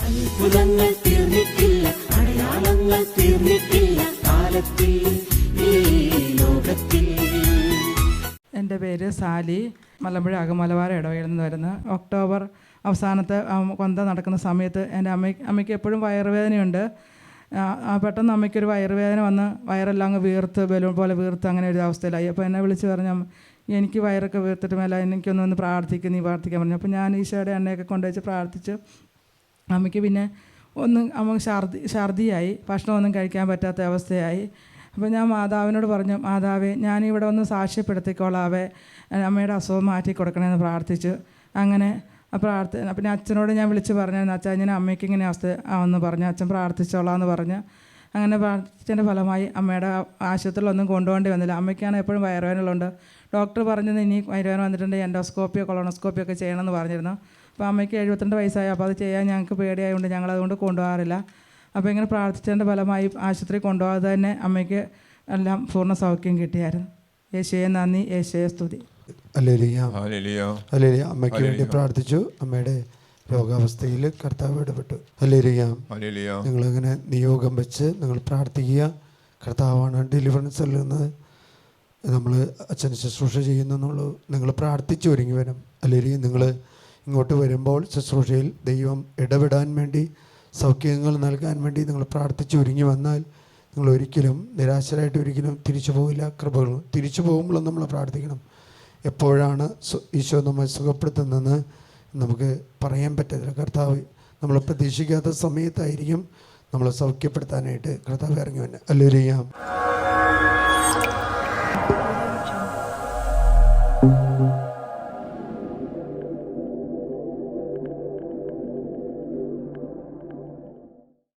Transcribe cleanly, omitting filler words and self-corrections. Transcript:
അത്ഭുതങ്ങൾ തീർന്നിട്ടില്ല, അടയാളങ്ങൾ തീർന്നിട്ടില്ല കാലത്തിൽ ഈ ലോകത്തിൽ. എൻ്റെ പേര് സാലി, മലമ്പുഴ അകമലവാര ഇടവകയിൽ നിന്ന് വരുന്ന. ഒക്ടോബർ അവസാനത്തെ കൊന്ത നടക്കുന്ന സമയത്ത് എൻ്റെ അമ്മയ്ക്ക് എപ്പോഴും വയറുവേദനയുണ്ട്. പെട്ടെന്ന് അമ്മയ്ക്കൊരു വയറുവേദന വന്ന് വയറെല്ലാം അങ്ങ് വീർത്ത് ബലൂൺ പോലെ വീർത്ത് അങ്ങനെ ഒരു അവസ്ഥയിലായി. അപ്പോൾ എന്നെ വിളിച്ച് പറഞ്ഞു, എനിക്ക് വയറൊക്കെ വീർത്തിട്ട് മേല, എനിക്കൊന്ന് പ്രാർത്ഥിക്കും, നീ പ്രാർത്ഥിക്കാൻ പറഞ്ഞു. അപ്പോൾ ഞാൻ ഈശോയുടെ എണ്ണയൊക്കെ കൊണ്ടുവച്ച് പ്രാർത്ഥിച്ചു. അമ്മയ്ക്ക് പിന്നെ അമ്മ ഛർദിയായി, ഭക്ഷണമൊന്നും കഴിക്കാൻ പറ്റാത്ത അവസ്ഥയായി. അപ്പോൾ ഞാൻ മാതാവിനോട് പറഞ്ഞു, മാതാവേ ഞാനിവിടെ ഒന്ന് സാക്ഷ്യപ്പെടുത്തിക്കോളാവേ, അമ്മയുടെ അസുഖം മാറ്റി കൊടുക്കണമെന്ന് പ്രാർത്ഥിച്ചു. അങ്ങനെ പിന്നെ അച്ഛനോട് ഞാൻ വിളിച്ച് പറഞ്ഞായിരുന്നു, അച്ഛൻ ഇങ്ങനെ അമ്മയ്ക്ക് ഇങ്ങനെ അവസ്ഥ ആവെന്ന് പറഞ്ഞു. അച്ഛൻ പ്രാർത്ഥിച്ചോളാം എന്ന് പറഞ്ഞ് അങ്ങനെ പ്രാർത്ഥിച്ചതിൻ്റെ ഫലമായി അമ്മയുടെ ആശുപത്രിയിലൊന്നും കൊണ്ടുപോകേണ്ടി വന്നില്ല. അമ്മയ്ക്കാണ് എപ്പോഴും വയറുവേദനകളുണ്ട്. ഡോക്ടർ പറഞ്ഞത് ഇനി വയറുവേദന വന്നിട്ടുണ്ട് എൻഡോസ്കോപ്പിയോ കൊളോണോസ്കോപ്പിയോ ഒക്കെ ചെയ്യണമെന്ന് പറഞ്ഞിരുന്നു. അപ്പോൾ അമ്മയ്ക്ക് 72 വയസ്സായി. അപ്പോൾ അത് ചെയ്യാൻ ഞങ്ങൾക്ക് പേടിയായതുകൊണ്ട് ഞങ്ങളതുകൊണ്ട് കൊണ്ടുപോകാറില്ല. അപ്പോൾ ഇങ്ങനെ പ്രാർത്ഥിച്ചതിൻ്റെ ഫലമായി ആശുപത്രി കൊണ്ടുപോകാതെ തന്നെ അമ്മയ്ക്ക് എല്ലാം പൂർണ്ണ സൗഖ്യം കിട്ടിയായിരുന്നു. യേശുവേ നന്ദി, യേശുവേ സ്തുതി. Hallelujah, hallelujah. അമ്മയ്ക്ക് വേണ്ടി പ്രാർത്ഥിച്ചു. അമ്മയുടെ രോഗാവസ്ഥയിൽ കർത്താവ് ഇടപെട്ടു. ഹല്ലേലൂയ. നിങ്ങളിങ്ങനെ നിയോഗം വെച്ച് നിങ്ങൾ പ്രാർത്ഥിക്കുക. കർത്താവാണ് ഡെലിവറൻസ് നൽകുന്നത്. നമ്മൾ അച്ഛന് ശുശ്രൂഷ ചെയ്യുന്നെന്നുള്ളൂ. നിങ്ങൾ പ്രാർത്ഥിച്ച് ഒരുങ്ങി വരും. ഹല്ലേലൂയ. നിങ്ങൾ ഇങ്ങോട്ട് വരുമ്പോൾ ശുശ്രൂഷയിൽ ദൈവം ഇടപെടാൻ വേണ്ടി, സൗഖ്യങ്ങൾ നൽകാൻ വേണ്ടി നിങ്ങൾ പ്രാർത്ഥിച്ച് ഒരുങ്ങി വന്നാൽ നിങ്ങൾ ഒരിക്കലും നിരാശരായിട്ട് ഒരിക്കലും തിരിച്ചു പോകില്ല. കൃപകൾ തിരിച്ചു പോകുമ്പോൾ നമ്മൾ പ്രാർത്ഥിക്കണം. എപ്പോഴാണ് ഈശോ നമ്മെ സുഖപ്പെടുത്തുന്നതെന്ന് നമുക്ക് പറയാൻ പറ്റത്തില്ല. കർത്താവ് നമ്മൾ പ്രതീക്ഷിക്കാത്ത സമയത്തായിരിക്കും നമ്മളെ സൗഖ്യപ്പെടുത്താനായിട്ട് കർത്താവ് ഇറങ്ങി വന്നെ. ഹല്ലേലൂയ.